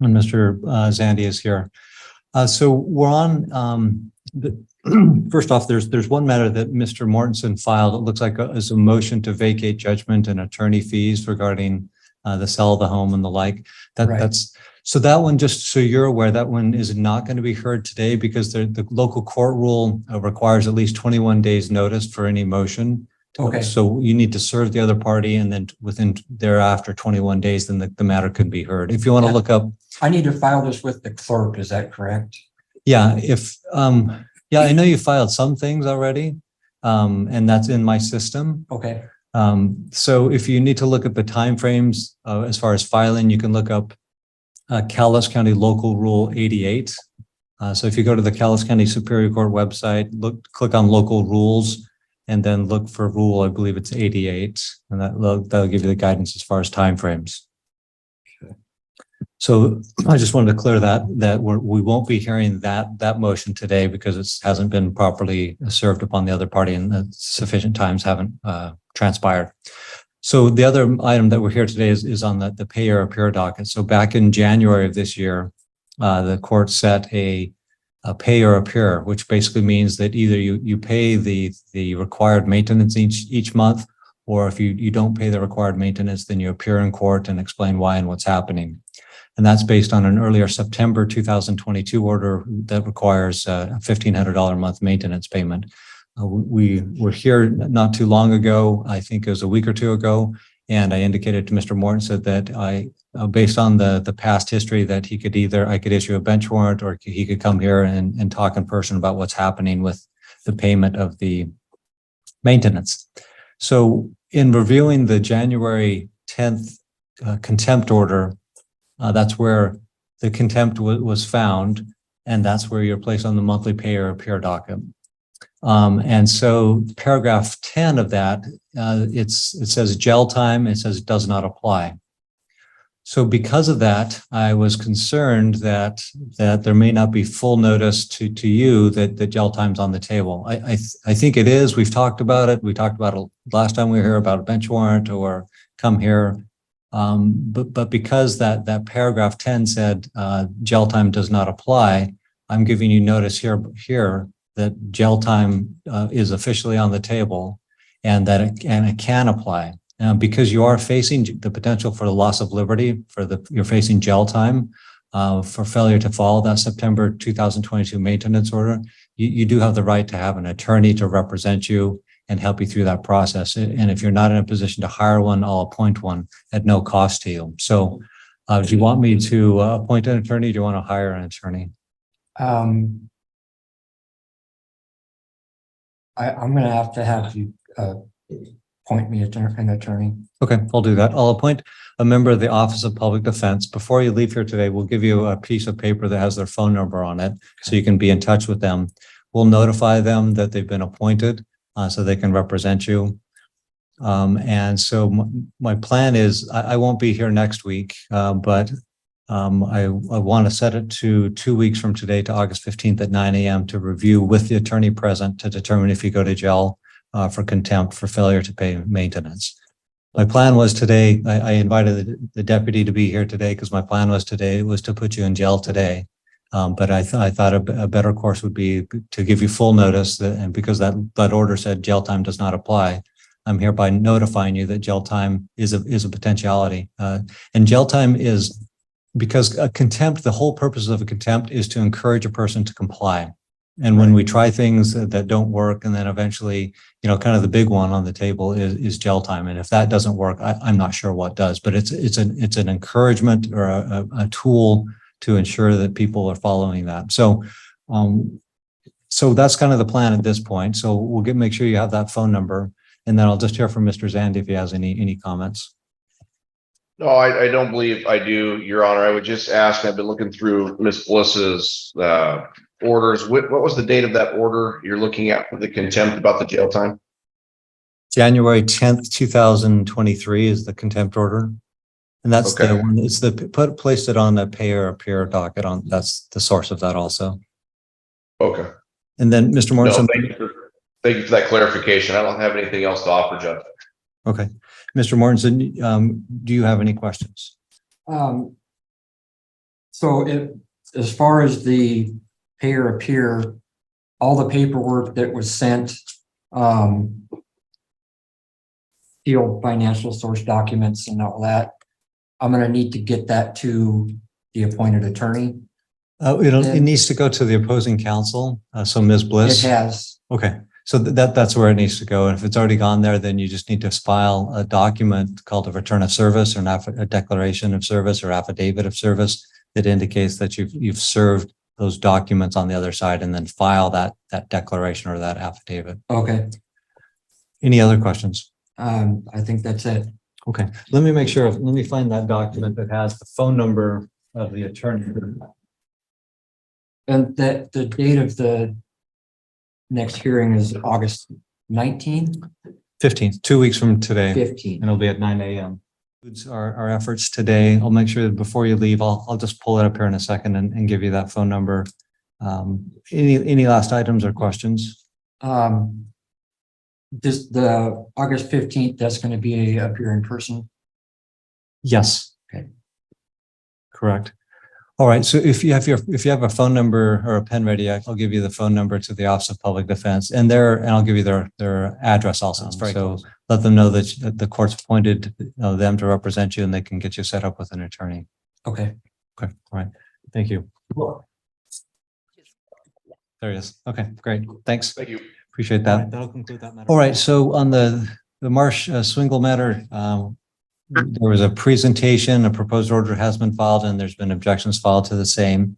and Mr. Zandy is here. So we're on first off, there's one matter that Mr. Mortensen filed. It looks like is a motion to vacate judgment and attorney fees regarding the sale of the home and the like. That's so that one, just so you're aware, that one is not going to be heard today because the local court rule requires at least 21 days notice for any motion. Okay. So you need to serve the other party, and then within thereafter 21 days, then the matter could be heard. If you want to look up, I need to file this with the clerk. Is that correct? yeah. If yeah, I know you filed some things already, and that's in my system. Okay. So if you need to look at the timeframes as far as filing, you can look up Calais County Local Rule 88. So if you go to the Calais County Superior Court website, click on local rules, and then look for rule, I believe it's 88, and that'll give you the guidance as far as timeframes. Okay. So I just wanted to clear that we won't be hearing that motion today because it hasn't been properly served upon the other party and sufficient times haven't transpired. So the other item that we're here today is on the pay or appear docket. So back in January of this year, the court set a pay or appear, which basically means that either you pay the required maintenance each month, or if you don't pay the required maintenance, then you appear in court and explain why and what's happening. And that's based on an earlier September 2022 order that requires a $1,500 a month maintenance payment. We were here not too long ago, I think it was a week or two ago, and I indicated to Mr. Mortensen that based on the past history, that I could issue a bench warrant, or he could come here and talk in person about what's happening with the payment of the maintenance. So in reviewing the January 10th contempt order, that's where the contempt was found, and that's where you're placed on the monthly pay or appear docket. And so paragraph 10 of that, it says jail time, it says it does not apply. So because of that, I was concerned that there may not be full notice to you that the jail time's on the table. I think it is. We've talked about it. We talked about it last time we were here about a bench warrant or come here. But because that paragraph 10 said jail time does not apply, I'm giving you notice here that jail time is officially on the table, and that it can apply. Because you are facing the potential for the loss of liberty, you're facing jail time for failure to follow that September 2022 maintenance order. You do have the right to have an attorney to represent you and help you through that process. And if you're not in a position to hire one, I'll appoint one at no cost to you. So do you want me to appoint an attorney? Do you want to hire an attorney? I'm going to have you appoint me an attorney. Okay, I'll do that. I'll appoint a member of the Office of Public Defense. Before you leave here today, we'll give you a piece of paper that has their phone number on it, so you can be in touch with them. We'll notify them that they've been appointed so they can represent you. And so my plan is I won't be here next week, but I want to set it to 2 weeks from today to August 15th at 9 a.m. to review with the attorney present to determine if you go to jail for contempt for failure to pay maintenance. My plan was today, I invited the deputy to be here today because my plan was to put you in jail today. But I thought a better course would be to give you full notice and because that order said jail time does not apply, I'm hereby notifying you that jail time is a potentiality. And jail time is because a contempt, the whole purpose of a contempt is to encourage a person to comply. And when we try things that don't work, and then eventually, kind of the big one on the table is jail time. And if that doesn't work, I'm not sure what does, but it's an encouragement or a tool to ensure that people are following that. So that's kind of the plan at this point. So we'll make sure you have that phone number, and then I'll just hear from Mr. Zandy if he has any comments. No, I don't believe I do, Your Honor. I would just ask, I've been looking through Ms. Bliss's orders. What was the date of that order you're looking at for the contempt about the jail time? January 10th, 2023 is the contempt order. And that's okay. The one, it's placed it on the pay or appear docket that's the source of that also. Okay. And then Mr. Morrison. No, thank you for that clarification. I don't have anything else to offer, Judge. Okay. Mr. Mortensen, do you have any questions? So as far as the pay or appear, all the paperwork that was sent, sealed financial source documents and all that, I'm gonna need to get that to the appointed attorney. It needs to go to the opposing counsel. So Ms. It Bliss. has, Okay, so that's where it needs to go. And if it's already gone there, then you just need to file a document called a return of service or a declaration of service or affidavit of service that indicates that you've served those documents on the other side, and then file that declaration or that affidavit. okay. Any other questions? I think that's it. Okay, let me find that document that has the phone number of the attorney. And that the date of the next hearing is August 19th, 15th, 2 weeks from today. 15th. And it'll be at 9 a.m. Our efforts today. I'll make sure that before you leave, I'll just pull it up here in a second and give you that phone number. Any last items or questions? This, the August 15th, that's going to be up here in person. Yes. Okay. Correct. All right. So if you have a phone number or a pen ready, I'll give you the phone number to the Office of Public Defense, and I'll give you their address also. So let them know that the court's appointed them to represent you, and they can get you set up with an attorney. Okay. Okay. All right. Thank you. There he is. Okay. Great. Thanks. Thank you. Appreciate that. That'll conclude that matter. All right. So on the Marsh Swingle matter, there was a presentation, a proposed order has been filed, and there's been objections filed to the same.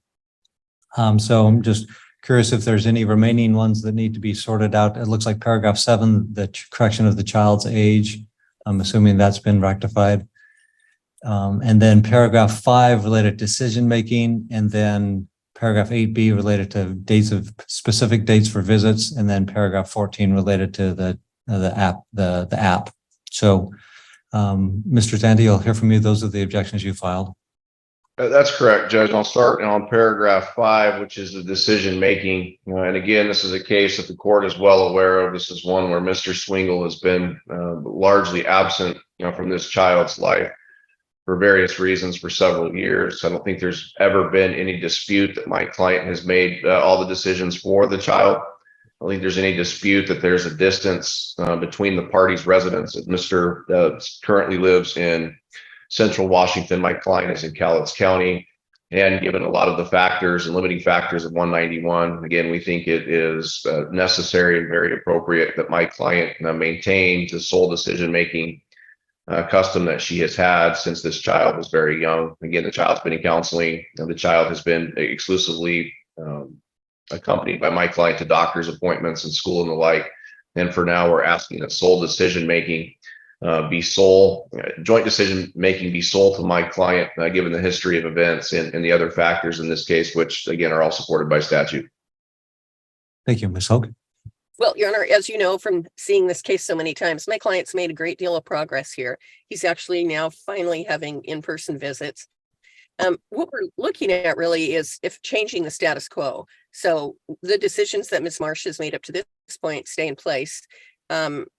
So I'm just curious if there's any remaining ones that need to be sorted out. It looks like paragraph 7, the correction of the child's age. I'm assuming that's been rectified. And then paragraph 5 related to decision making, and then paragraph 8B related to specific dates for visits, and then paragraph 14 related to the app. So Mr. Zandy, I'll hear from you. Those are the objections you filed. That's correct, Judge. I'll start on paragraph 5, which is the decision making. And again, this is a case that the court is well aware of. This is one where Mr. Swingle has been largely absent, from this child's life for various reasons for several years. I don't think there's ever been any dispute that my client has made all the decisions for the child. I don't think there's any dispute that there's a distance between the parties' residence. Mr. Currently lives in Central Washington. My client is in Cowlitz County. And given a lot of the factors and limiting factors of 191, again, we think it is necessary and very appropriate that my client maintain the sole decision-making custom that she has had since this child was very young. Again, the child's been in counseling. The child has been exclusively accompanied by my client to doctor's appointments and school and the like. And for now, we're asking that sole decision-making joint decision-making be sole to my client, given the history of events and the other factors in this case, which again are all supported by statute. Thank you, Ms. Hogue. Well, Your Honor, as you know from seeing this case so many times, my client's made a great deal of progress here. He's actually now finally having in-person visits. What we're looking at really is if changing the status quo. So the decisions that Ms. Marsh has made up to this point stay in place.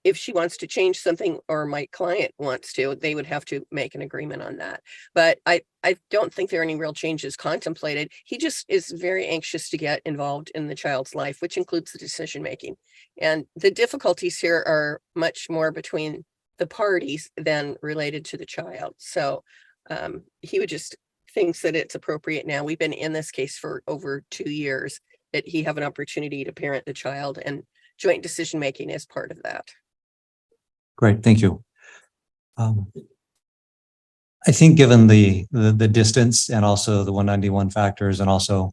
If she wants to change something or my client wants to, they would have to make an agreement on that. But I don't think there are any real changes contemplated. He just is very anxious to get involved in the child's life, which includes the decision making. And the difficulties here are much more between the parties than related to the child. So he would just thinks that it's appropriate now. We've been in this case for over 2 years, that he have an opportunity to parent the child, and joint decision making is part of that. Great, thank you. I think given the distance and also the 191 factors, and also,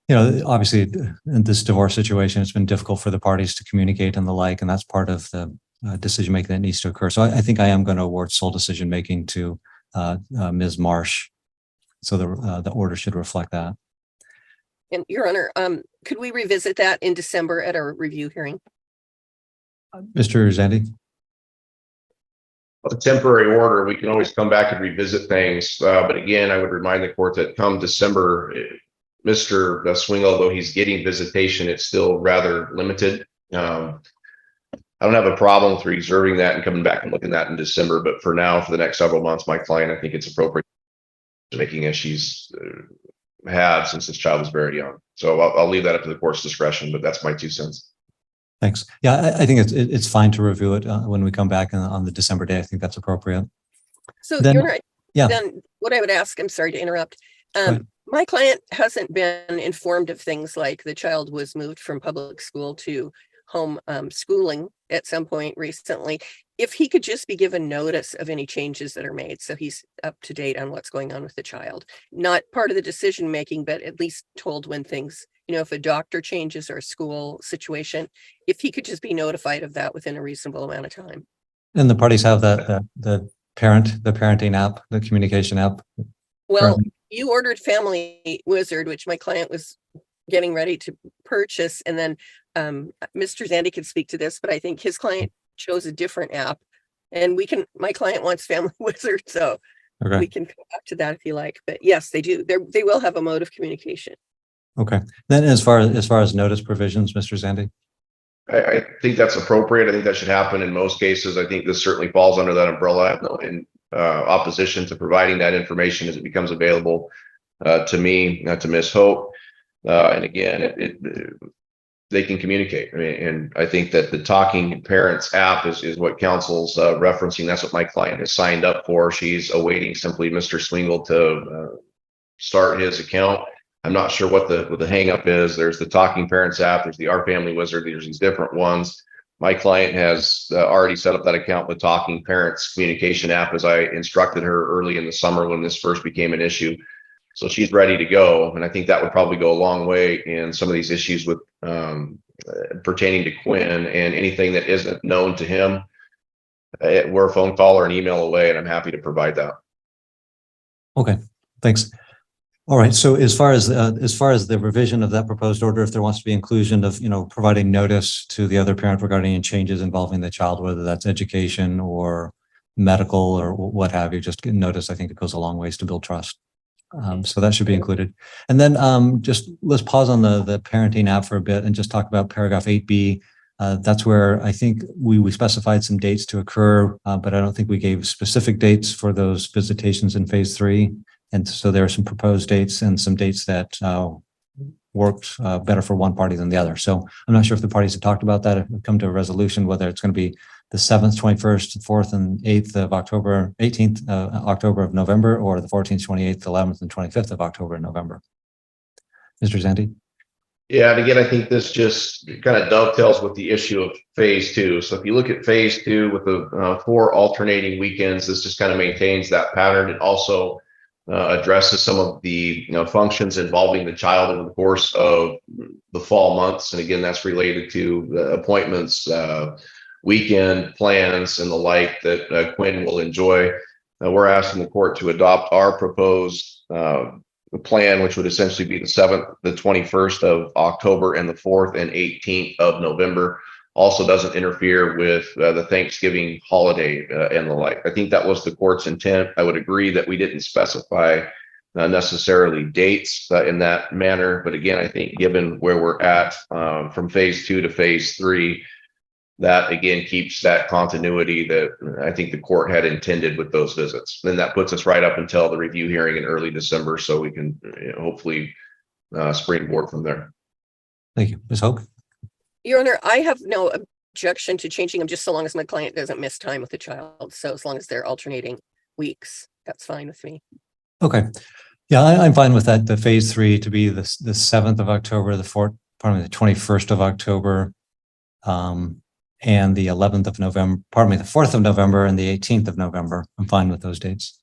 obviously in this divorce situation, it's been difficult for the parties to communicate and the like, and that's part of the decision making that needs to occur. So I think I am going to award sole decision making to Ms. Marsh. So the order should reflect that. And Your Honor, could we revisit that in December at our review hearing? Mr. Zandy? A temporary order, we can always come back and revisit things. But again, I would remind the court that come December, Mr. Swingle, although he's getting visitation, it's still rather limited. I don't have a problem with reserving that and coming back and looking at that in December. But for now, for the next several months, my client, I think it's appropriate making as she's had since this child was very young. So I'll leave that up to the court's discretion, but that's my 2 cents. Thanks. Yeah, I think it's fine to review it when we come back on the December day. I think that's appropriate. So Then- you're right. Yeah. Then what I would ask, I'm sorry to interrupt. ahead. My client hasn't been informed of things like the child was moved from public school to home schooling at some point recently. If he could just be given notice of any changes that are made, so he's up to date on what's going on with the child, not part of the decision making, but at least told when things, if a doctor changes or a school situation, if he could just be notified of that within a reasonable amount of time. And the parties have the parenting app, the communication app. Well, currently. you ordered Family Wizard, which my client was getting ready to purchase, and then Mr. Zandy could speak to this, but I think his client chose a different app, and my client wants Family Wizard, so Okay. we can come back to that if you like. But yes, they do. They will have a mode of communication. Okay. Then as far as notice provisions, Mr. Zandy. I think that's appropriate. I think that should happen in most cases. I think this certainly falls under that umbrella. I have no opposition to providing that information as it becomes available to me, not to Ms. Hope. And again, they can communicate. I mean, and I think that the Talking Parents app is what council's referencing. That's what my client has signed up for. She's awaiting simply Mr. Swingle to start his account. I'm not sure what the hang up is. There's the Talking Parents app. There's the Our Family Wizard. There's these different ones. My client has already set up that account with Talking Parents communication app, as I instructed her early in the summer when this first became an issue. So she's ready to go. And I think that would probably go a long way in some of these issues with pertaining to Quinn, and anything that isn't known to him. We're a phone call or an email away, and I'm happy to provide that. Okay, thanks. All right. So as far as the revision of that proposed order, if there wants to be inclusion of, providing notice to the other parent regarding any changes involving the child, whether that's education or medical or what have you, just get notice. I think it goes a long ways to build trust. So that should be included. And then just let's pause on the parenting app for a bit and just talk about paragraph 8B. That's where I think we specified some dates to occur, but I don't think we gave specific dates for those visitations in phase 3. And so there are some proposed dates and some dates that worked better for one party than the other. So I'm not sure if the parties have talked about that, have come to a resolution, whether it's going to be the 7th, 21st, 4th, and 8th of October, 18th October of November, or the 14th, 28th, 11th, and 25th of October and November. Mr. Zandy? Yeah, and again, I think this just kind of dovetails with the issue of phase 2. So if you look at phase 2 with the 4 alternating weekends, this just kind of maintains that pattern. It also addresses some of the functions involving the child over the course of the fall months. And again, that's related to the appointments, weekend plans, and the like that Quinn will enjoy. We're asking the court to adopt our proposed plan, which would essentially be the 7th, the 21st of October, and the 4th and 18th of November. Also doesn't interfere with the Thanksgiving holiday and the like. I think that was the court's intent. I would agree that we didn't specify necessarily dates in that manner. But again, I think given where we're at from phase 2 to phase 3, that again keeps that continuity that I think the court had intended with those visits. Then that puts us right up until the review hearing in early December, so we can hopefully springboard from there. Thank you. Ms. Hoke? Your Honor, I have no objection to changing them, just so long as my client doesn't miss time with the child. So as long as they're alternating weeks, that's fine with me. Okay. Yeah, I'm fine with that. The phase 3 to be the 7th of October, the 21st of October, and the 11th of November, the 4th of November and the 18th of November. I'm fine with those dates.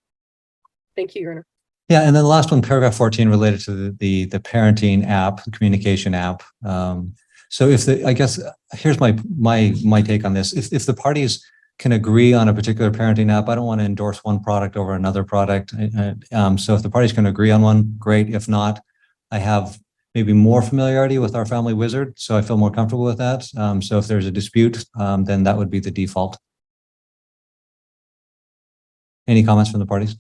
Thank you, Your Honor. Yeah, and then the last one, paragraph 14, related to the parenting app, the communication app. So I guess here's my take on this. If the parties can agree on a particular parenting app, I don't want to endorse one product over another product. So if the parties can agree on one, great. If not, I have maybe more familiarity with Our Family Wizard, so I feel more comfortable with that. So if there's a dispute, then that would be the default. Any comments from the parties?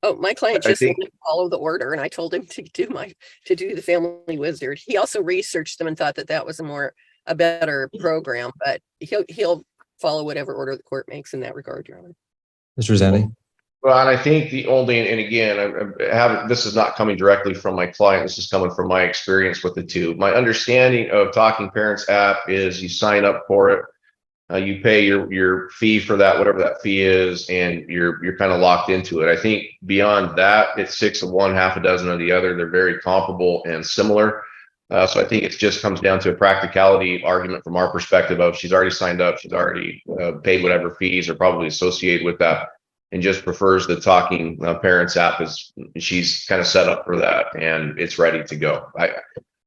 Oh, my client just wanted to follow the order, and I told him to do the Family Wizard. He also researched them and thought that was a better program, but he'll follow whatever order the court makes in that regard, Your Honor. Mr. Zandy? Well, and I think the only, and again, I haven't, this is not coming directly from my client. This is coming from my experience with the two. My understanding of Talking Parents app is you sign up for it. You pay your fee for that, whatever that fee is, and you're kind of locked into it. I think beyond that, it's 6 of one, half a dozen of the other. They're very comparable and similar. So I think it just comes down to a practicality argument from our perspective of she's already signed up, she's already paid whatever fees are probably associated with that, and just prefers the Talking Parents app as she's kind of set up for that and it's ready to go.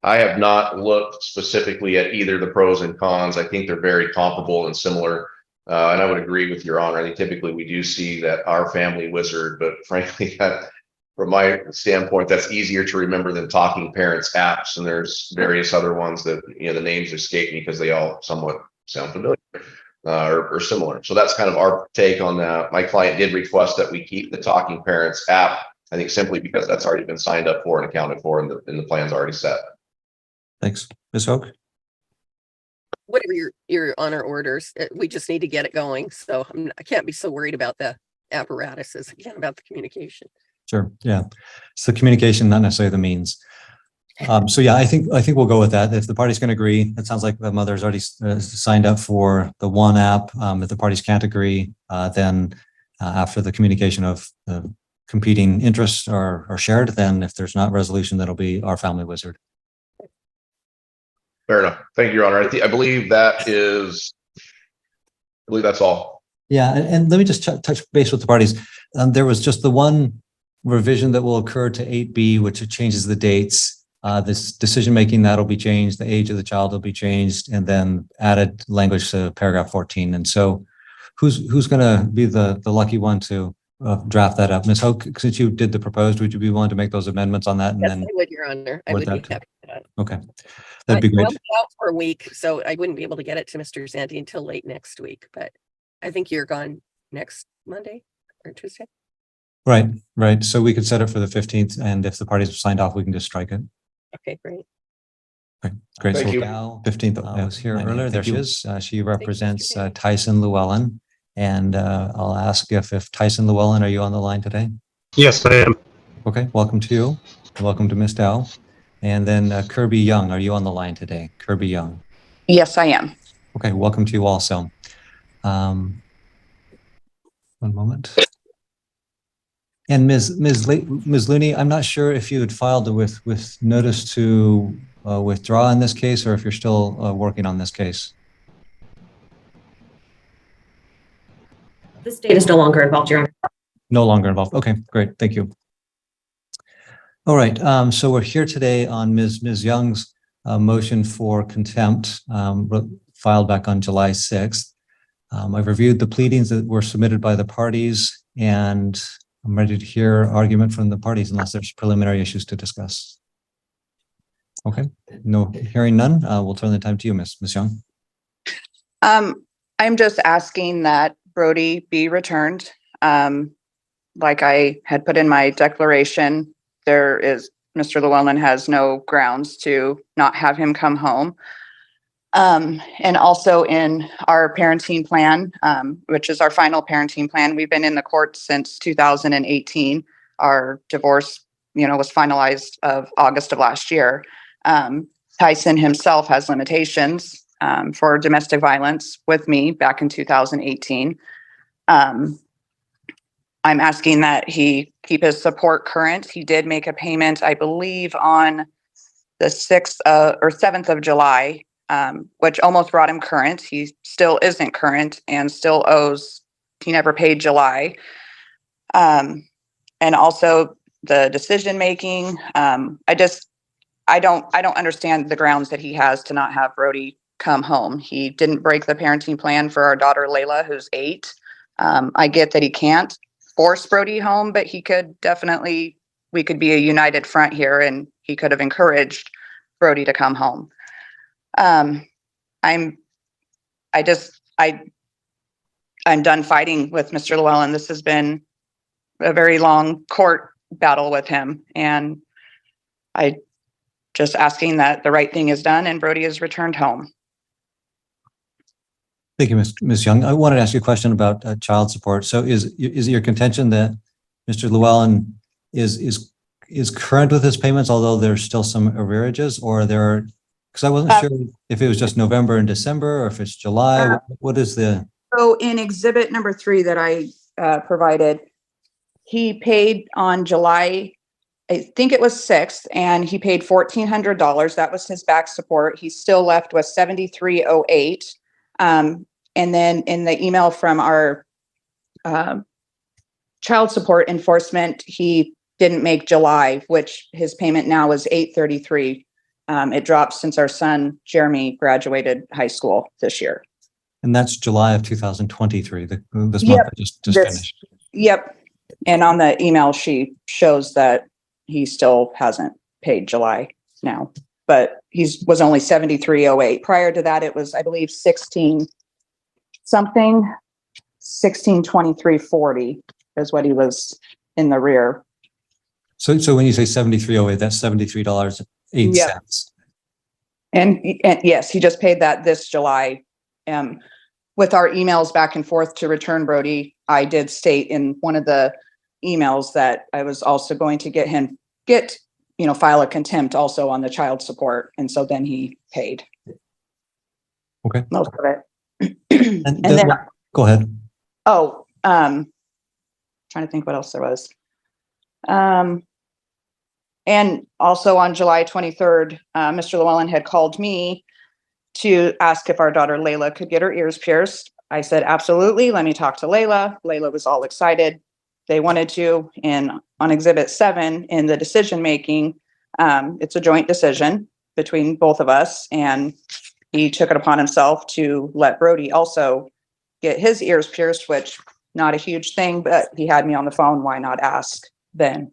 I have not looked specifically at either the pros and cons. I think they're very comparable and similar. And I would agree with Your Honor. I think typically we do see that Our Family Wizard, but frankly, from my standpoint, that's easier to remember than Talking Parents apps. And there's various other ones that, the names escape me because they all somewhat sound familiar or similar. So that's kind of our take on that. My client did request that we keep the Talking Parents app, I think simply because that's already been signed up for and accounted for and the plan's already set. Thanks. Ms. Hoke? Whatever your honor orders, we just need to get it going. So I can't be so worried about the apparatuses, again, about the communication. Sure. Yeah. It's the communication, not necessarily the means. So yeah, I think we'll go with that. If the parties can agree, it sounds like the mother's already signed up for the one app. If the parties can't agree, then after the communication of the competing interests are shared, then if there's not resolution, that'll be Our Family Wizard. Fair enough. Thank you, Your Honor. I believe that's all. Yeah, and let me just touch base with the parties. There was just the one revision that will occur to 8B, which changes the dates. This decision-making, that'll be changed. The age of the child will be changed, and then added language to paragraph 14. And so who's going to be the lucky one to draft that up? Ms. Hoke, since you did the proposed, would you be willing to make those amendments on that? And Yes, then I would, Your Honor. I would be happy with that. Okay, that'd be great. I'll be out for a week, so I wouldn't be able to get it to Mr. Zanti until late next week, but I think you're gone next Monday or Tuesday. Right. So we could set it for the 15th, and if the parties have signed off, we can just strike it. Okay, great. Okay, great. Thank So you. Val, 15th, I was here I know, earlier. There thank she you. is. She represents Mr. Day. Tyson Llewellyn. And I'll ask if Tyson Llewellyn, are you on the line today? Yes, I am. Okay, welcome to you. Welcome to Ms. Dow. And then Kirby Young, are you on the line today? Kirby Young. Yes, I am. Okay, welcome to you also. One moment. And Ms. Looney, I'm not sure if you had filed with notice to withdraw in this case, or if you're still working on this case. The state is no longer involved, Your Honor. No longer involved. Okay, great. Thank you. All right. So we're here today on Ms. Young's motion for contempt filed back on July 6th. I've reviewed the pleadings that were submitted by the parties, and I'm ready to hear argument from the parties unless there's preliminary issues to discuss. Okay, no, hearing none, we'll turn the time to you, Ms. Young. I'm just asking that Brody be returned. Like I had put in my declaration, Mr. Llewellyn has no grounds to not have him come home. And also in our parenting plan, which is our final parenting plan, we've been in the court since 2018. Our divorce, was finalized of August of last year. Tyson himself has limitations for domestic violence with me back in 2018. I'm asking that he keep his support current. He did make a payment, I believe, on the 6th or 7th of July, which almost brought him current. He still isn't current and still owes. He never paid July. And also the decision making. I don't understand the grounds that he has to not have Brody come home. He didn't break the parenting plan for our daughter Layla, who's 8. I get that he can't force Brody home, but he could definitely, we could be a united front here and he could have encouraged Brody to come home. I'm done fighting with Mr. Llewellyn. This has been a very long court battle with him, and I just asking that the right thing is done and Brody is returned home. Thank you, Ms. Young. I wanted to ask you a question about child support. So is it your contention that Mr. Llewellyn is current with his payments, although there's still some arrearages, or there, because I wasn't sure if it was just November and December or if it's July. What is the? So in exhibit number 3 that I provided, he paid on July, I think it was 6th, and he paid $1,400. That was his back support. He's still left with $73.08. And then in the email from our child support enforcement, he didn't make July, which his payment now is $833. It dropped since our son Jeremy graduated high school this year. And that's July of 2023. This month Yep, that just finished. Yep. And on the email, she shows that he still hasn't paid July now, but was only $73.08. Prior to that, it was, I believe, 1623.40 is what he was in the rear. So when you say 73.08, that's $73.08. Yep. And yes, he just paid that this July. With our emails back and forth to return Brody, I did state in one of the emails that I was also going to file a contempt also on the child support. And so then he paid. Okay. Most of it. And then, go ahead. Trying to think what else there was. And also on July 23rd, Mr. Llewellyn had called me to ask if our daughter Layla could get her ears pierced. I said, absolutely, let me talk to Layla. Layla was all excited. They wanted to, and on exhibit 7 in the decision making, it's a joint decision between both of us, and he took it upon himself to let Brody also get his ears pierced, which not a huge thing, but he had me on the phone. Why not ask then?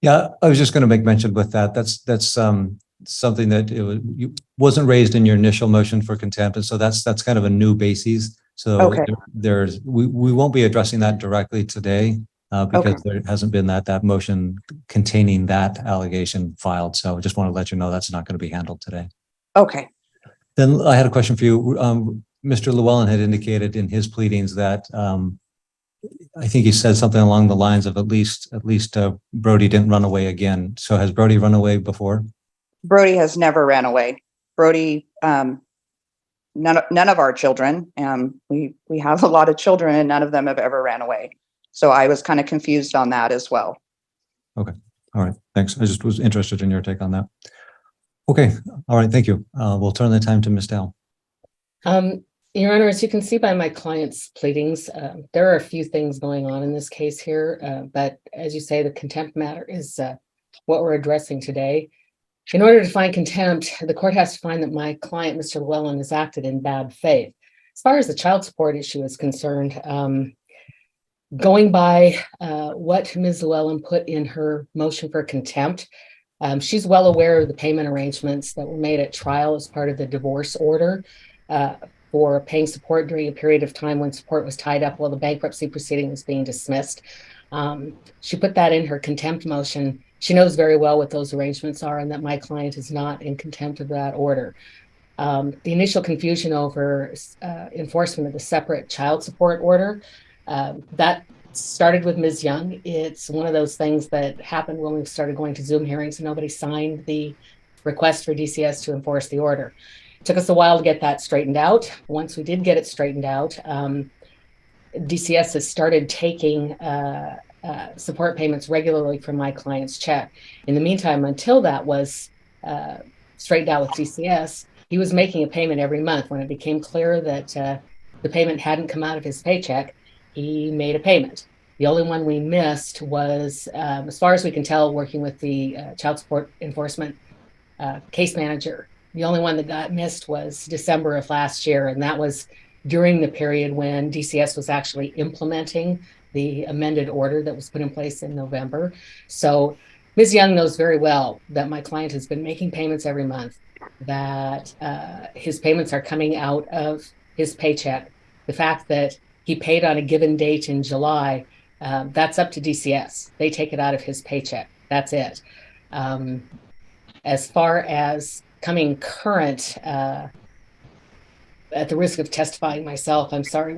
Yeah, I was just going to make mention with that. That's something that wasn't raised in your initial motion for contempt, and so that's kind of a new basis. So Okay. we won't be addressing that directly today because there hasn't been that motion containing that allegation filed. So I just want to let you know that's not going to be handled today. Okay. Then I had a question for you. Mr. Llewellyn had indicated in his pleadings that I think he said something along the lines of at least Brody didn't run away again. So has Brody run away before? Brody has never ran away. Brody, none of our children, we have a lot of children and none of them have ever ran away. So I was kind of confused on that as well. Okay. All right. Thanks. I just was interested in your take on that. Okay. All right. Thank you. We'll turn the time to Ms. Dow. Your Honor, as you can see by my client's pleadings, there are a few things going on in this case here, but as you say, the contempt matter is what we're addressing today. In order to find contempt, the court has to find that my client, Mr. Llewellyn, has acted in bad faith. As far as the child support issue is concerned, going by what Ms. Llewellyn put in her motion for contempt, she's well aware of the payment arrangements that were made at trial as part of the divorce order for paying support during a period of time when support was tied up while the bankruptcy proceeding was being dismissed. She put that in her contempt motion. She knows very well what those arrangements are and that my client is not in contempt of that order. The initial confusion over enforcement of the separate child support order, that started with Ms. Young. It's one of those things that happened when we started going to Zoom hearings and nobody signed the request for DCS to enforce the order. It took us a while to get that straightened out. Once we did get it straightened out, DCS has started taking support payments regularly from my client's check. In the meantime, until that was straightened out with DCS, he was making a payment every month. When it became clear that the payment hadn't come out of his paycheck, he made a payment. The only one we missed was, as far as we can tell, working with the child support enforcement case manager. The only one that got missed was December of last year, and that was during the period when DCS was actually implementing the amended order that was put in place in November. So Ms. Young knows very well that my client has been making payments every month, that his payments are coming out of his paycheck. The fact that he paid on a given date in July, that's up to DCS. They take it out of his paycheck. That's it. As far as coming current, at the risk of testifying myself, I'm sorry,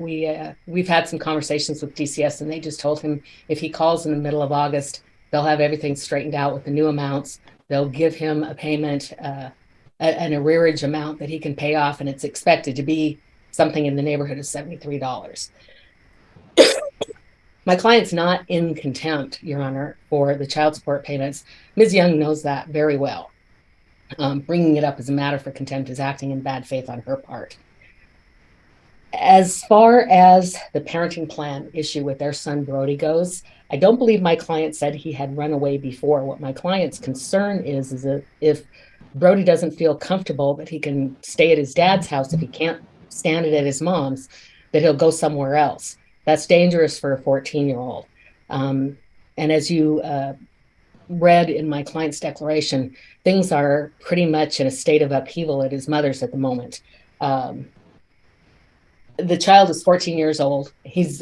we've had some conversations with DCS, and they just told him if he calls in the middle of August, they'll have everything straightened out with the new amounts. They'll give him a payment, an arrearage amount that he can pay off, and it's expected to be something in the neighborhood of $73. My client's not in contempt, Your Honor, for the child support payments. Ms. Young knows that very well. Bringing it up as a matter for contempt is acting in bad faith on her part. As far as the parenting plan issue with their son Brody goes, I don't believe my client said he had run away before. What my client's concern is that if Brody doesn't feel comfortable that he can stay at his dad's house, if he can't stand it at his mom's, that he'll go somewhere else. That's dangerous for a 14-year-old. And as you read in my client's declaration, things are pretty much in a state of upheaval at his mother's at the moment. The child is 14 years old. He's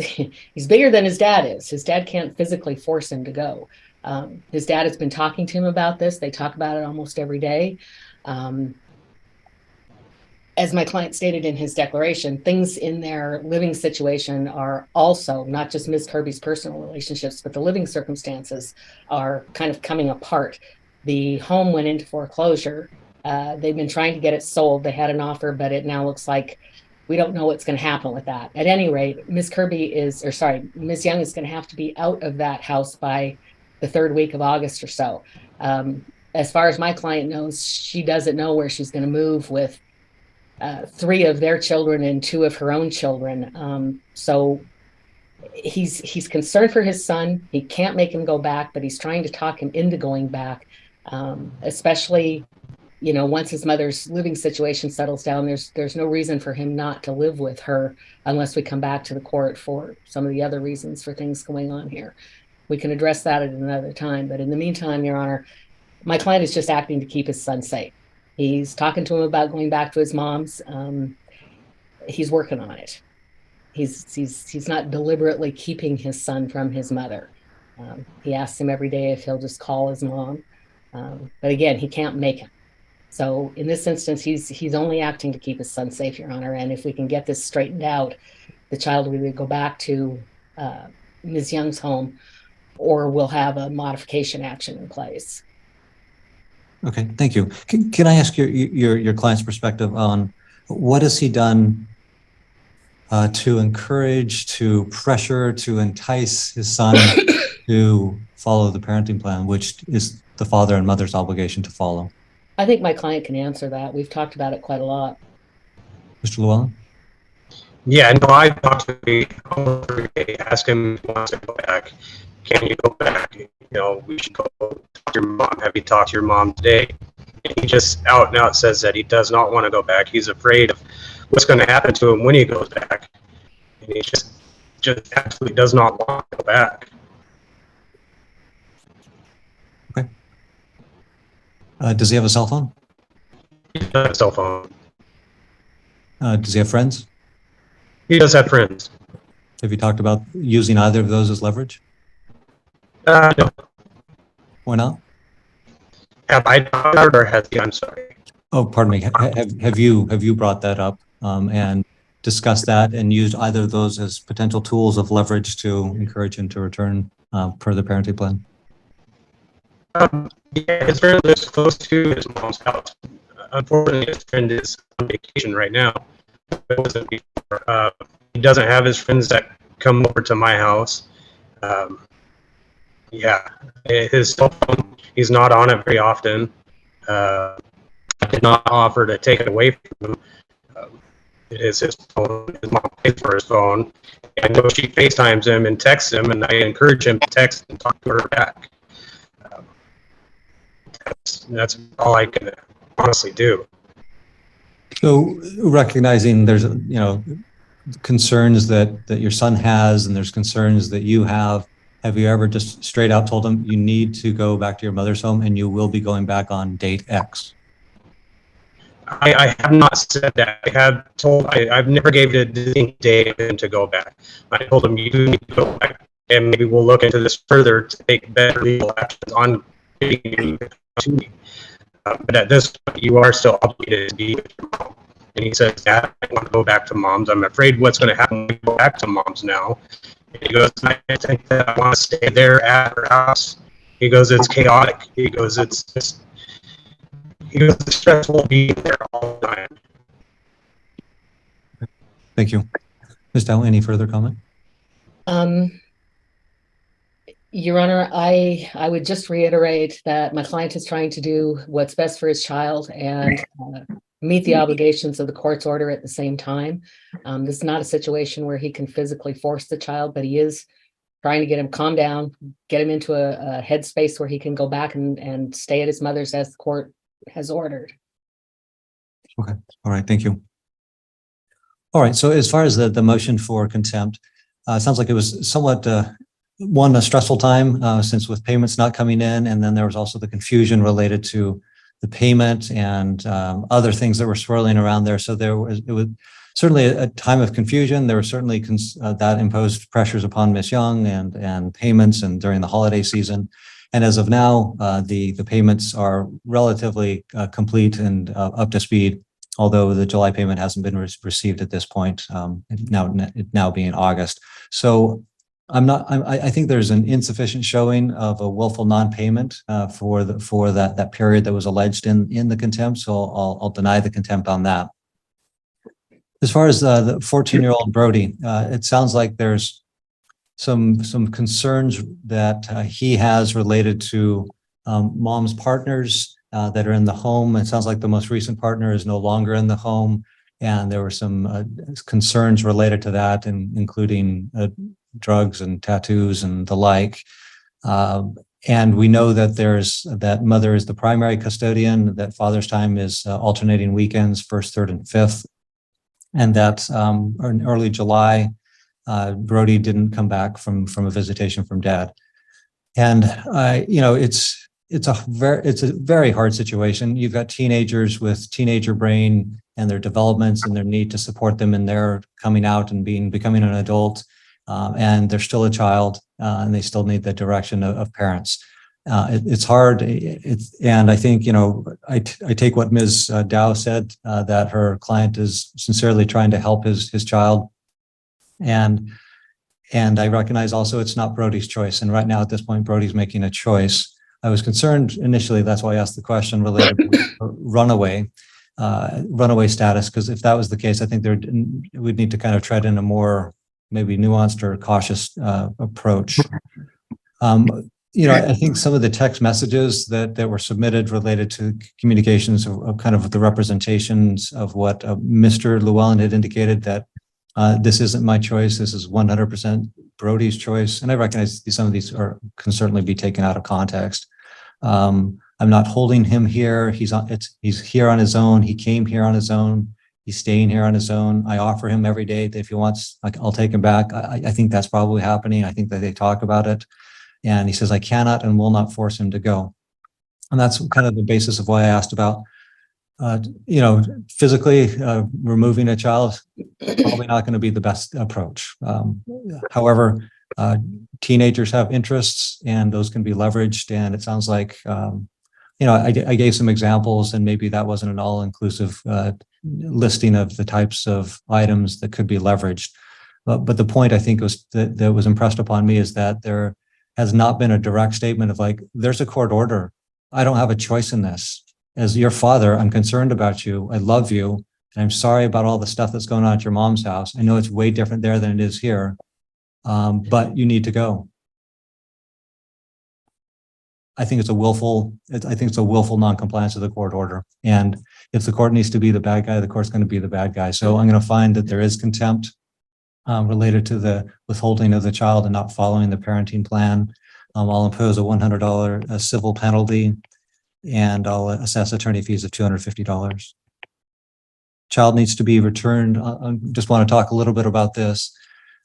bigger than his dad is. His dad can't physically force him to go. His dad has been talking to him about this. They talk about it almost every day. As my client stated in his declaration, things in their living situation are also not just Ms. Kirby's personal relationships, but the living circumstances are kind of coming apart. The home went into foreclosure. They've been trying to get it sold. They had an offer, but it now looks like we don't know what's going to happen with that. At any rate, Ms. Young is going to have to be out of that house by the 3rd week of August or so. As far as my client knows, she doesn't know where she's going to move with 3 of their children and 2 of her own children. So he's concerned for his son. He can't make him go back, but he's trying to talk him into going back, especially, you know, once his mother's living situation settles down. There's no reason for him not to live with her unless we come back to the court for some of the other reasons for things going on here. We can address that at another time. But in the meantime, Your Honor, my client is just acting to keep his son safe. He's talking to him about going back to his mom's. He's working on it. He's not deliberately keeping his son from his mother. He asks him every day if he'll just call his mom. But again, he can't make him. So in this instance, he's only acting to keep his son safe, Your Honor. And if we can get this straightened out, the child will either go back to Ms. Young's home, or we'll have a modification action in place. Okay, thank you. Can I ask your client's perspective on what has he done to encourage, to pressure, to entice his son to follow the parenting plan, which is the father and mother's obligation to follow? I think my client can answer that. We've talked about it quite a lot. Mr. Llewellyn? Yeah, no, I talked to him almost every day, ask him if he wants to go back. Can you go back? You know, we should go talk to your mom. Have you talked to your mom today? And he just out and out says that he does not want to go back. He's afraid of what's going to happen to him when he goes back. And he just absolutely does not want to go back. Okay. Does he have a cell phone? He does have a cell phone. Does he have friends? He does have friends. Have you talked about using either of those as leverage? No. Why not? Have I not, or has he? I'm sorry. Oh, pardon me. Have you brought that up and discussed that and used either of those as potential tools of leverage to encourage him to return per the parenting plan? Yeah, his friend lives close to his mom's house. Unfortunately, his friend is on vacation right now. It wasn't before. He doesn't have his friends that come over to my house. Yeah, his cell phone, he's not on it very often. I did not offer to take it away from him. It is his phone. His mom pays for his phone. I know she FaceTimes him and texts him, and I encourage him to text and talk to her back. That's all I can honestly do. So recognizing there's, you know, concerns that your son has and there's concerns that you have you ever just straight out told him you need to go back to your mother's home and you will be going back on date X? I have not said that. I have told, I've never gave it a distinct day for him to go back. I told him you do need to go back, and maybe we'll look into this further to take better legal actions on getting you to me. But at this point, you are still obligated to be with your mom. And he says, Dad, I want to go back to mom's. I'm afraid what's going to happen when I go back to mom's now. And he goes, I think that I want to stay there at her house. He goes, it's chaotic. He goes, it's stressful being there all the time. Thank you. Ms. Dow, any further comment? Your Honor, I would just reiterate that my client is trying to do what's best for his child and meet the obligations of the court's order at the same time. This is not a situation where he can physically force the child, but he is trying to get him calmed down, get him into a headspace where he can go back and stay at his mother's as the court has ordered. Okay. All right. Thank you. All right. So as far as the motion for contempt, it sounds like it was somewhat a stressful time since with payments not coming in, and then there was also the confusion related to the payment and other things that were swirling around there. So it was certainly a time of confusion. There were certainly that imposed pressures upon Ms. Young and payments and during the holiday season. And as of now, the payments are relatively complete and up to speed, although the July payment hasn't been received at this point, now being August. So I think there's an insufficient showing of a willful non-payment for that period that was alleged in the contempt. So I'll deny the contempt on that. As far as the 14-year-old Brody, it sounds like there's some concerns that he has related to mom's partners that are in the home. It sounds like the most recent partner is no longer in the home, and there were some concerns related to that, including drugs and tattoos and the like. And we know that that mother is the primary custodian, that father's time is alternating weekends, 1st, 3rd, and 5th. And that in early July, Brody didn't come back from a visitation from dad. And it's a very hard situation. You've got teenagers with teenager brain and their developments and their need to support them in their coming out and becoming an adult. And they're still a child, and they still need the direction of parents. It's hard. And I think, I take what Ms. Dow said, that her client is sincerely trying to help his child. And I recognize also it's not Brody's choice. And right now at this point, Brody's making a choice. I was concerned initially, that's why I asked the question related to runaway status, because if that was the case, I think we'd need to kind of tread in a more maybe nuanced or cautious approach. I think some of the text messages that were submitted related to communications of kind of the representations of what Mr. Llewellyn had indicated, that this isn't my choice, this is 100% Brody's choice. And I recognize some of these can certainly be taken out of context. I'm not holding him here. He's here on his own. He came here on his own. He's staying here on his own. I offer him every day that if he wants, I'll take him back. I think that's probably happening. I think that they talk about it. And he says, I cannot and will not force him to go. And that's kind of the basis of why I asked about, physically removing a child, probably not going to be the best approach. However, teenagers have interests and those can be leveraged. And it sounds like, I gave some examples, and maybe that wasn't an all-inclusive listing of the types of items that could be leveraged. But the point I think that was impressed upon me is that there has not been a direct statement of like, there's a court order. I don't have a choice in this. As your father, I'm concerned about you. I love you. And I'm sorry about all the stuff that's going on at your mom's house. I know it's way different there than it is here, but you need to go. I think it's a willful non-compliance of the court order. And if the court needs to be the bad guy, the court's going to be the bad guy. So I'm going to find that there is contempt related to the withholding of the child and not following the parenting plan. I'll impose a $100 civil penalty, and I'll assess attorney fees of $250. Child needs to be returned. I just want to talk a little bit about this.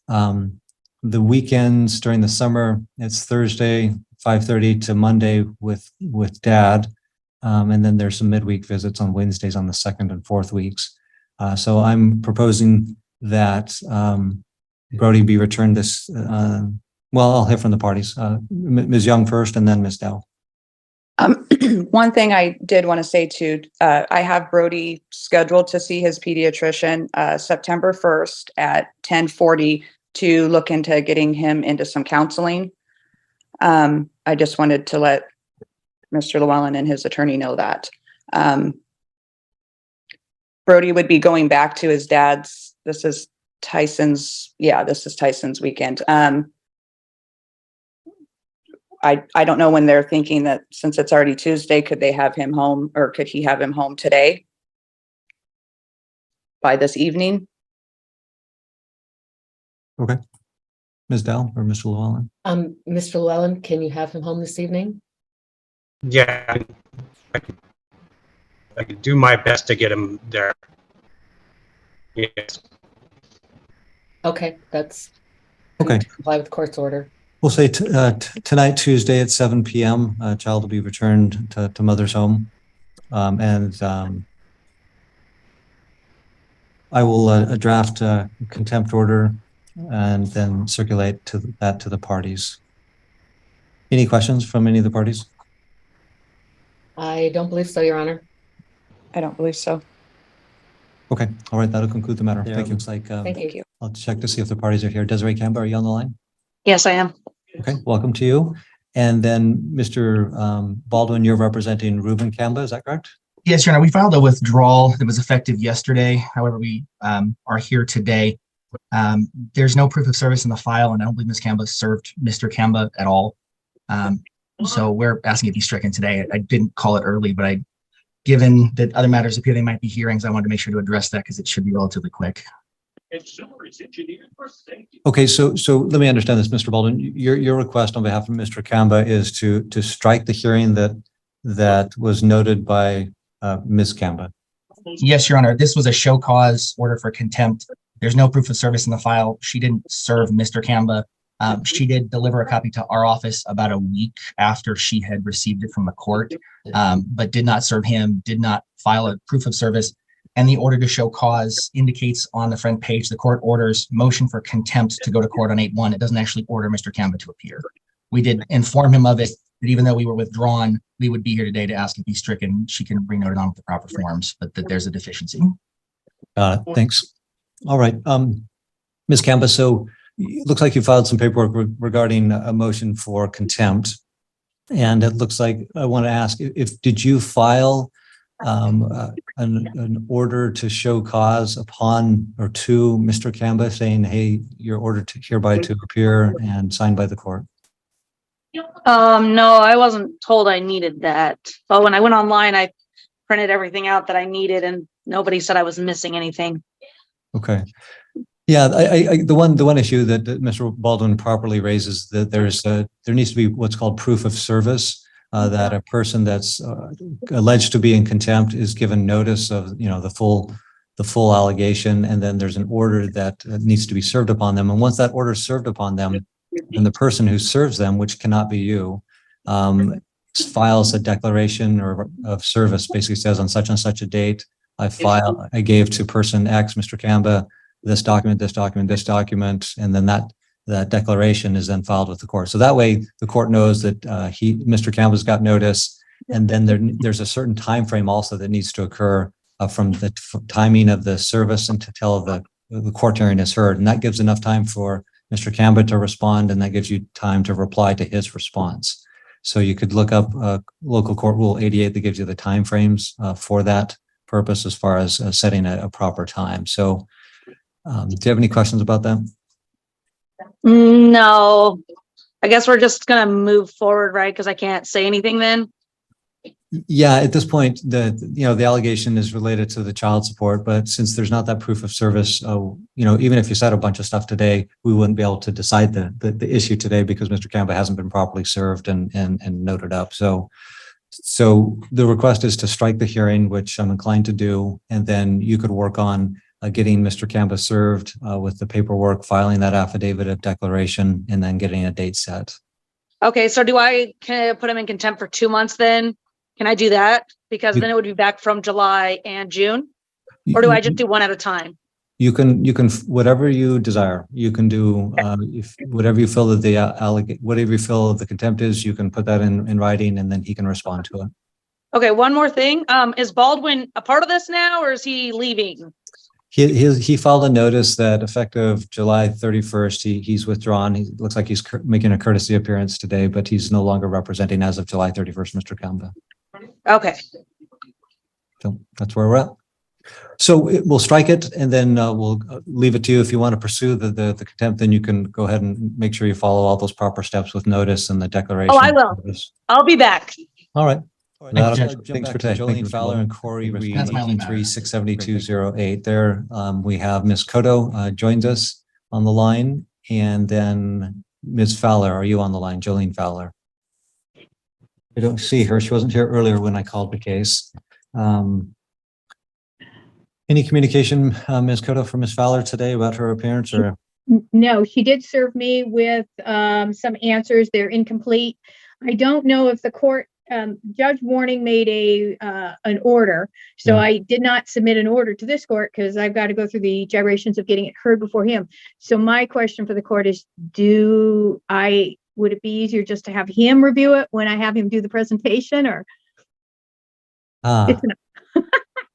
The weekends during the summer, it's Thursday, 5:30 to Monday with dad. And then there's some midweek visits on Wednesdays on the 2nd and 4th weeks. So I'm proposing that Brody be returned this, I'll hear from the parties. Ms. Young first and then Ms. Dow. One thing I did want to say too, I have Brody scheduled to see his pediatrician September 1st at 10:40 to look into getting him into some counseling. I just wanted to let Mr. Llewellyn and his attorney know that. Brody would be going back to his dad's. This is Tyson's weekend. I don't know when they're thinking that, since it's already Tuesday, could they have him home, or could he have him home today by this evening? Okay. Ms. Dowell or Mr. Llewellyn? Mr. Llewellyn, can you have him home this evening? Yeah, I could do my best to get him there. Yes. Okay, that's Okay. to comply with court's order. We'll say tonight, Tuesday at 7 p.m., child will be returned to mother's home. I will draft a contempt order and then circulate that to the parties. Any questions from any of the parties? I don't believe so, Your Honor. I don't believe so. Okay. All right. That'll conclude the matter. Yeah, Thank you. looks Like, Thank you. I'll check to see if the parties are here. Desiree Campbell, are you on the line? Yes, I am. Okay. Welcome to you. And then Mr. Baldwin, you're representing Ruben Campbell. Is that correct? Yes, Your Honor, we filed a withdrawal that was effective yesterday. However, we are here today. There's no proof of service in the file, and I don't believe Ms. Campbell served Mr. Campbell at all. So we're asking it be stricken today. I didn't call it early, but given that other matters appear they might be hearings, I wanted to make sure to address that because it should be relatively quick. Okay, so let me understand this, Mr. Baldwin. Your request on behalf of Mr. Kamba is to strike the hearing that was noted by Ms. Kamba. Yes, Your Honor, this was a show cause order for contempt. There's no proof of service in the file. She didn't serve Mr. Kamba. She did deliver a copy to our office about a week after she had received it from the court, but did not serve him, did not file a proof of service. And the order to show cause indicates on the front page, the court orders motion for contempt to go to court on 8/1. It doesn't actually order Mr. Kamba to appear. We did inform him of it, that even though we were withdrawn, we would be here today to ask if he's stricken. She can bring it on with the proper forms, but that there's a deficiency. Thanks. All right. Ms. Kamba, so it looks like you filed some paperwork regarding a motion for contempt. And it looks like I want to ask did you file an order to show cause upon or to Mr. Kamba saying, hey, you're ordered hereby to appear and signed by the court? No, I wasn't told I needed that. But when I went online, I printed everything out that I needed and nobody said I was missing anything. Okay. Yeah, the one issue that Mr. Baldwin properly raises that there needs to be what's called proof of service, that a person that's alleged to be in contempt is given notice of the full allegation, and then there's an order that needs to be served upon them. And once that order is served upon them, and the person who serves them, which cannot be you, files a declaration of service, basically says on such and such a date, I gave to person X, Mr. Kamba, this document, and then that declaration is then filed with the court. So that way the court knows that Mr. Campbell's got notice, and then there's a certain time frame also that needs to occur from the timing of the service until the court hearing is heard, and that gives enough time for Mr. Campbell to respond, and that gives you time to reply to his response. So you could look up local court rule 88 that gives you the time frames for that purpose as far as setting a proper time. So do you have any questions about that? No, I guess we're just going to move forward, right? Because I can't say anything then. Yeah, at this point, the allegation is related to the child support, but since there's not that proof of service, even if you said a bunch of stuff today, we wouldn't be able to decide the issue today because Mr. Campbell hasn't been properly served and noted up. So the request is to strike the hearing, which I'm inclined to do, and then you could work on getting Mr. Campbell served with the paperwork, filing that affidavit of declaration, and then getting a date set. Okay, so can I put him in contempt for 2 months then? Can I do that? Because then it would be back from July and June? Or do I just do one at a time? You can whatever you desire. You can do whatever you feel that whatever you feel the contempt is, you can put that in writing, and then he can respond to it. Okay, one more thing. Is Baldwin a part of this now or is he leaving? He filed a notice that effective July 31st, he's withdrawn. He looks like he's making a courtesy appearance today, but he's no longer representing as of July 31st, Mr. Kamba. Okay. So that's where we're at. So we'll strike it and then we'll leave it to you. If you want to pursue the contempt, then you can go ahead and make sure you follow all those proper steps with notice and the declaration. Oh, I will. I'll be back. All right. Thank you, Judge. Thanks for today. Jolene Fowler and Corey Reed, That's my only matter. 67208. There we have Ms. Cotto joins us on the line. And then Ms. Fowler, are you on the line? Jolene Fowler. I don't see her. She wasn't here earlier when I called the case. Any communication, Ms. Cotto, from Ms. Fowler today about her appearance? Or no, she did serve me with some answers. They're incomplete. I don't know if the court Judge Warning made an order, so I did not submit an order to this court because I've got to go through the gyrations of getting it heard before him. So my question for the court is, would it be easier just to have him review it when I have him do the presentation, or?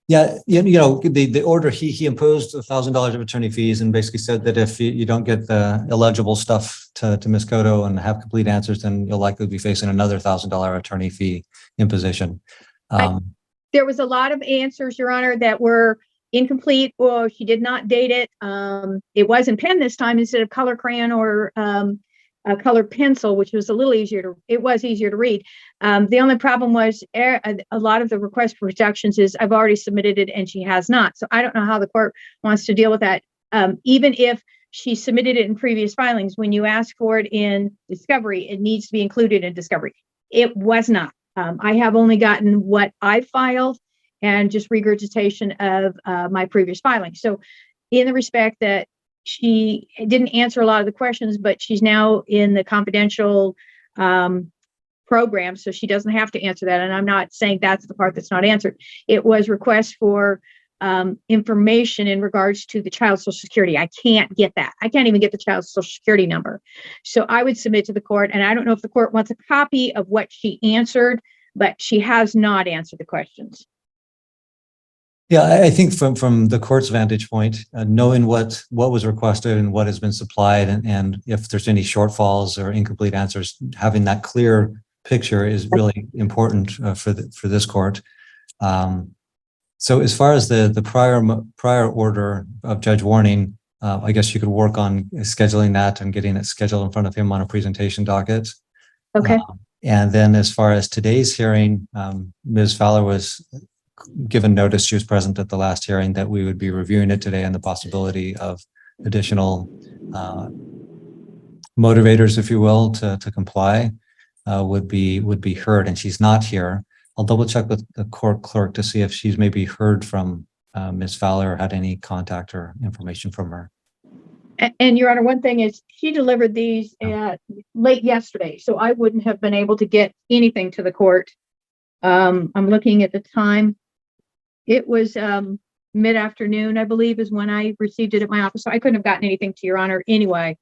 Yeah, you know, the order, he imposed $1,000 of attorney fees and basically said that if you don't get the illegible stuff to Ms. Cotto and have complete answers, then you'll likely be facing another $1,000 attorney fee imposition. There was a lot of answers, Your Honor, that were incomplete, or she did not date it. It was in pen this time instead of color crayon or a colored pencil, which was a little easier to read. The only problem was a lot of the request for reductions is I've already submitted it and she has not. So I don't know how the court wants to deal with that. Even if she submitted it in previous filings, when you ask for it in discovery, it needs to be included in discovery. It was not. I have only gotten what I filed and just regurgitation of my previous filing. So in the respect that she didn't answer a lot of the questions, but she's now in the confidential program, so she doesn't have to answer that. And I'm not saying that's the part that's not answered. It was request for information in regards to the child's Social Security. I can't get that. I can't even get the child's Social Security number. So I would submit to the court, and I don't know if the court wants a copy of what she answered, but she has not answered the questions. Yeah, I think from the court's vantage point, knowing what was requested and what has been supplied, and if there's any shortfalls or incomplete answers, having that clear picture is really important for this court. So as far as the prior order of Judge Warning, I guess you could work on scheduling that and getting it scheduled in front of him on a presentation docket. Okay. And then as far as today's hearing, Ms. Fowler was given notice, she was present at the last hearing, that we would be reviewing it today and the possibility of additional motivators, if you will, to comply would be heard, and she's not here. I'll double check with the court clerk to see if she's maybe heard from Ms. Fowler or had any contact or information from her. And Your Honor, one thing is she delivered these late yesterday, so I wouldn't have been able to get anything to the court. I'm looking at the time. It was mid-afternoon, I believe, is when I received it at my office. So I couldn't have gotten anything to Your Honor anyway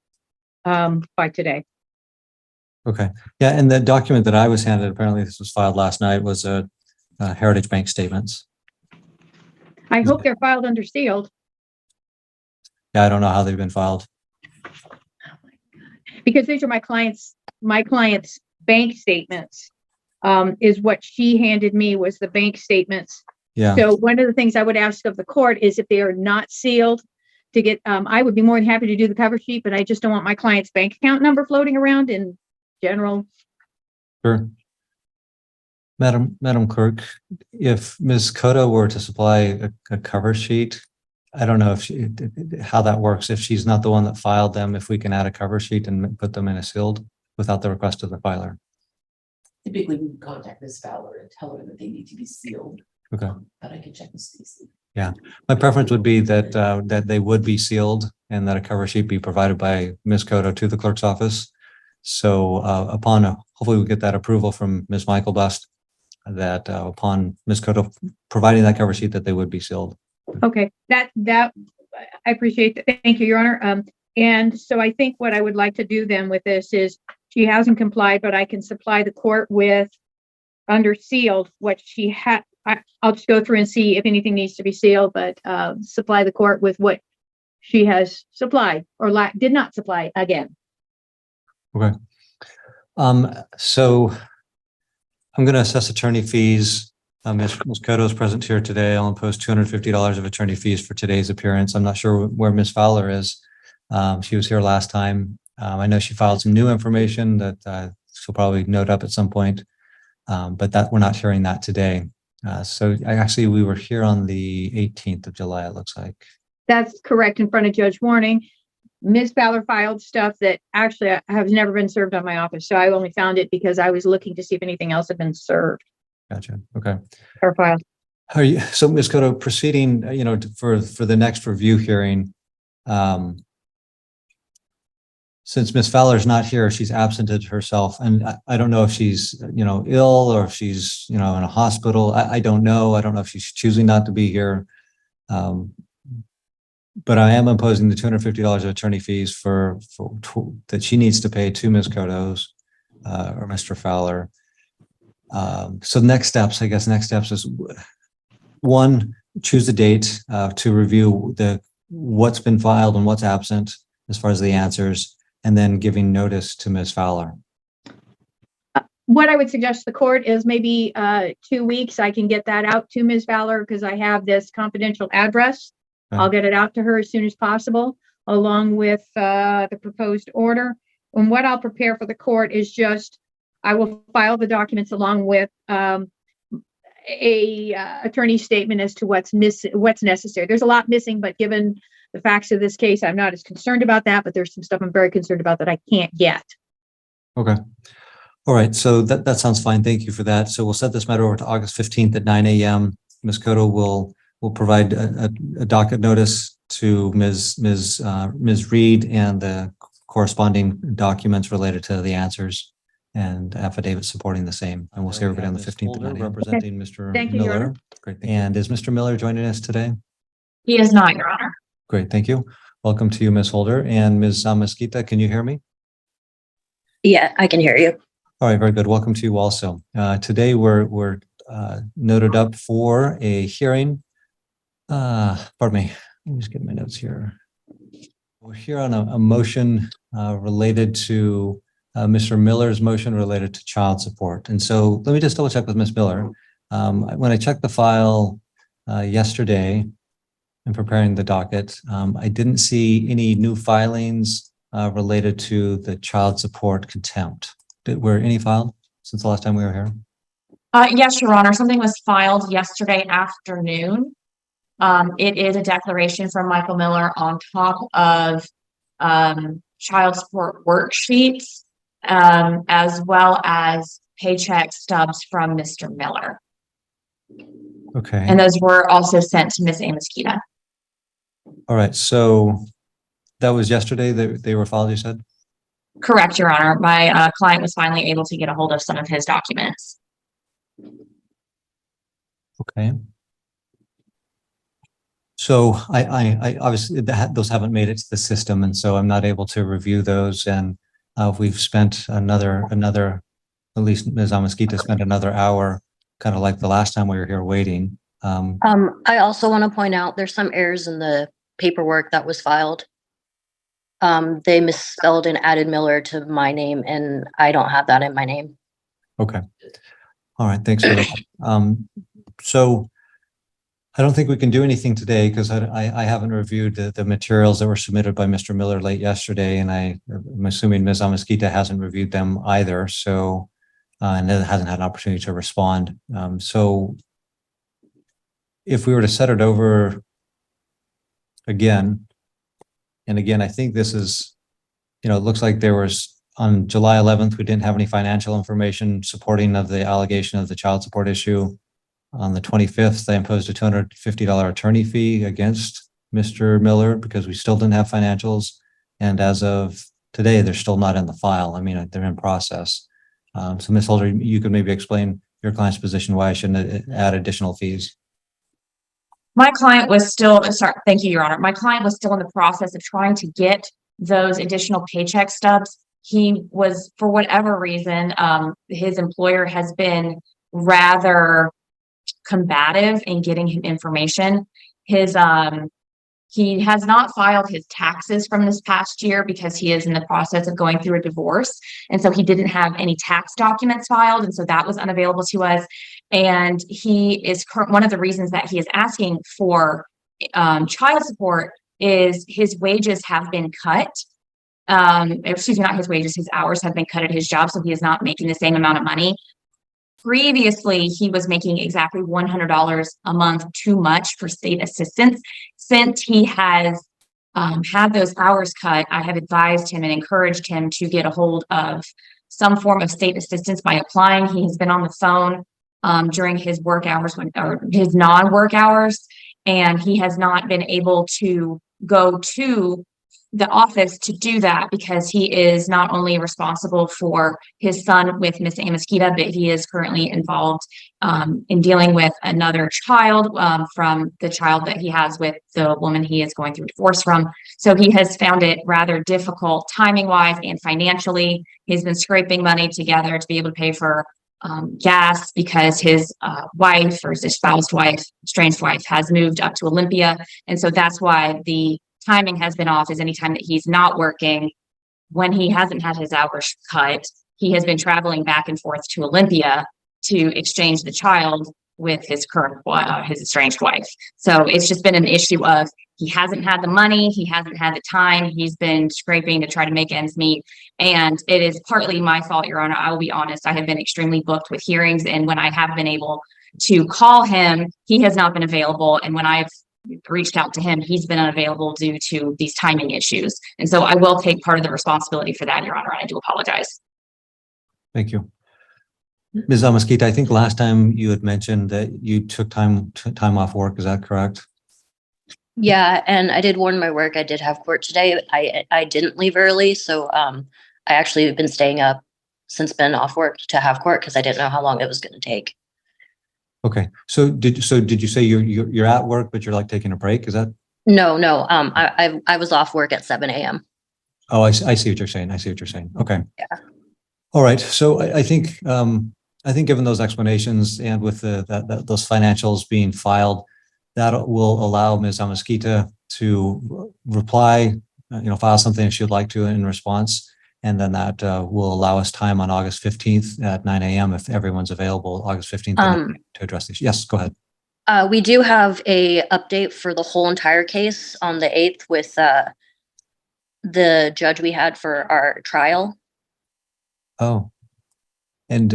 by today. Okay. Yeah, and the document that I was handed, apparently this was filed last night, was a Heritage Bank statements. I hope they're filed under sealed. Yeah, I don't know how they've been filed. Because these are my client's bank statements. Is what she handed me was the bank statements. Yeah. So one of the things I would ask of the court is if they are not sealed, to get, I would be more than happy to do the cover sheet, but I just don't want my client's bank account number floating around in general. Sure. Madam Clerk, if Ms. Cotto were to supply a cover sheet, I don't know how that works. If she's not the one that filed them, if we can add a cover sheet and put them in a sealed without the request of the filer. Typically, we would contact Ms. Fowler and tell her that they need to be sealed. Okay. But I can check with Stacy. Yeah, my preference would be that that they would be sealed and that a cover sheet be provided by Ms. Cotto to the clerk's office. So upon hopefully we get that approval from Ms. Michael Bust, that upon Ms. Cotto providing that cover sheet, that they would be sealed. Okay, that I appreciate that. Thank you, Your Honor. And so I think what I would like to do then with this is she hasn't complied, but I can supply the court with under sealed what she had. I'll just go through and see if anything needs to be sealed, but supply the court with what she has supplied or did not supply again. Okay. So I'm going to assess attorney fees. Ms. Cotto is present here today. I'll impose $250 of attorney fees for today's appearance. I'm not sure where Ms. Fowler is. She was here last time. I know she filed some new information that she'll probably note up at some point, but that we're not hearing that today. So we were here on the 18th of July, it looks like. That's correct, in front of Judge Warning. Ms. Fowler filed stuff that actually has never been served on my office. So I only found it because I was looking to see if anything else had been served. Gotcha. Okay. Or filed. So Ms. Cotto, proceeding, for the next review hearing, since Ms. Fowler is not here, she's absented herself, and I don't know if she's, ill or if she's, in a hospital. I don't know. I don't know if she's choosing not to be here. But I am imposing the $250 of attorney fees that she needs to pay to Ms. Cotto's or Mr. Fowler. So next steps is one, choose a date to review what's been filed and what's absent as far as the answers, and then giving notice to Ms. Fowler. What I would suggest to the court is maybe 2 weeks. I can get that out to Ms. Fowler because I have this confidential address. Okay. I'll get it out to her as soon as possible, along with the proposed order. And what I'll prepare for the court is I will file the documents along with a attorney statement as to what's necessary. There's a lot missing, but given the facts of this case, I'm not as concerned about that, but there's some stuff I'm very concerned about that I can't get. Okay. All right. So that sounds fine. Thank you for that. So we'll set this matter over to August 15th at 9 a.m. Ms. Cotto will provide a docket notice to Ms. Reed and the corresponding documents related to the answers and affidavit supporting the same. And we'll see everybody on the 15th at 9 a.m. Representing Mr. Thank you, Your Miller. Honor. Great. And is Mr. Miller joining us today? He is not, Your Honor. Great. Thank you. Welcome to you, Ms. Holder. And Ms. Mesquita, can you hear me? Yeah, I can hear you. All right, very good. Welcome to you also. Today we're noted up for a hearing. Pardon me. Let me just get my notes here. We're here on a motion related to Mr. Miller's motion related to child support. And so let me just double check with Ms. Miller. When I checked the file yesterday in preparing the docket, I didn't see any new filings related to the child support contempt. Were any filed since the last time we were here? Yes, Your Honor. Something was filed yesterday afternoon. It is a declaration from Michael Miller on top of child support worksheets, as well as paycheck stubs from Mr. Miller. Okay. And those were also sent to Ms. Mesquita. All right. So that was yesterday that they were filed, you said? Correct, Your Honor. My client was finally able to get a hold of some of his documents. Okay. So I obviously those haven't made it to the system, and so I'm not able to review those. And we've spent another, at least Ms. Mesquita spent another hour, kind of like the last time we were here waiting. I also want to point out there's some errors in the paperwork that was filed. They misspelled and added Miller to my name, and I don't have that in my name. Okay. All right. Thanks for that. So I don't think we can do anything today because I haven't reviewed the materials that were submitted by Mr. Miller late yesterday, and I'm assuming Ms. Mesquita hasn't reviewed them either. So, and hasn't had an opportunity to respond. So if we were to set it over again, and again, I think this is, it looks like there was on July 11th, we didn't have any financial information supporting of the allegation of the child support issue. On the 25th, they imposed a $250 attorney fee against Mr. Miller because we still didn't have financials. And as of today, they're still not in the file. I mean, they're in process. So Ms. Holder, you could maybe explain your client's position, why I shouldn't add additional fees. My client was still, sorry, thank you, Your Honor. My client was still in the process of trying to get those additional paycheck stubs. He was, for whatever reason, his employer has been rather combative in getting him information. He has not filed his taxes from this past year because he is in the process of going through a divorce. And so he didn't have any tax documents filed. And so that was unavailable to us. And he is one of the reasons that he is asking for child support is his wages have been cut. Excuse me, not his wages, his hours have been cut at his job. So he is not making the same amount of money. Previously, he was making exactly $100 a month too much for state assistance. Since he has had those hours cut, I have advised him and encouraged him to get a hold of some form of state assistance by applying. He has been on the phone during his work hours or his non-work hours, and he has not been able to go to the office to do that because he is not only responsible for his son with Miss Amosquita, but he is currently involved in dealing with another child from the child that he has with the woman he is going through divorce from. So he has found it rather difficult timing wise and financially. He's been scraping money together to be able to pay for gas because his wife or his espoused wife, estranged wife, has moved up to Olympia. And so that's why the timing has been off, is anytime that he's not working, when he hasn't had his hours cut, he has been traveling back and forth to Olympia to exchange the child with his current, his estranged wife. So it's just been an issue of he hasn't had the money, he hasn't had the time, he's been scraping to try to make ends meet. And it is partly my fault, Your Honor. I will be honest, I have been extremely booked with hearings, and when I have been able to call him, he has not been available. And when I've reached out to him, he's been unavailable due to these timing issues. And so I will take part of the responsibility for that, Your Honor. I do apologize. Thank you. Ms. Amosquita, I think last time you had mentioned that you took time off work. Is that correct? Yeah, and I did warn my work. I did have court today. I didn't leave early, so I actually have been staying up since been off work to have court because I didn't know how long it was going to take. Okay. So did you say you're at work, but you're like taking a break? Is that? No. I was off work at 7 a.m. Oh, I see what you're saying. I see what you're saying. Okay. Yeah. All right. So I think given those explanations and with those financials being filed, that will allow Ms. Amosquita to reply, file something if she would like to in response. And then that will allow us time on August 15th at 9 a.m. if everyone's available August 15th to address these. Yes, go ahead. We do have a update for the whole entire case on the 8th with the judge we had for our trial. Oh, and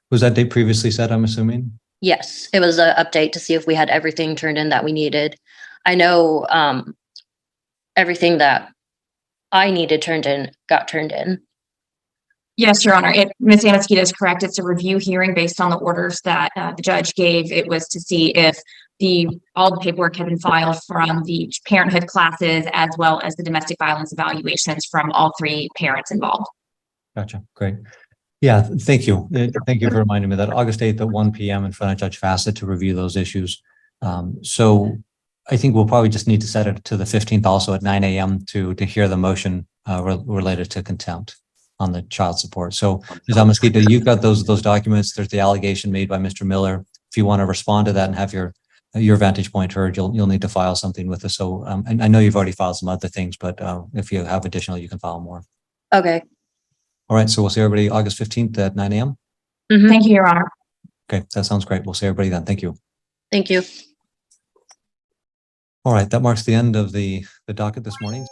was that date previously set, I'm assuming? Yes, it was an update to see if we had everything turned in that we needed. I know everything that I needed got turned in. Yes, Your Honor. Ms. Amosquita is correct. It's a review hearing based on the orders that the judge gave. It was to see if all the paperwork had been filed from the parenthood classes as well as the domestic violence evaluations from all three parents involved. Gotcha. Great. Yeah, thank you. Thank you for reminding me that August 8th at 1 p.m. in front of Judge Fassett to review those issues. So I think we'll probably just need to set it to the 15th also at 9 a.m. to hear the motion related to contempt on the child support. So Ms. Amosquita, you've got those documents. There's the allegation made by Mr. Miller. If you want to respond to that and have your vantage point heard, you'll need to file something with us. So and I know you've already filed some other things, but if you have additional, you can file more. Okay. All right. So we'll see everybody August 15th at 9 a.m. Mm-hmm. Thank you, Your Honor. Okay. That sounds great. We'll see everybody then. Thank you. Thank you. All right. That marks the end of the docket this morning.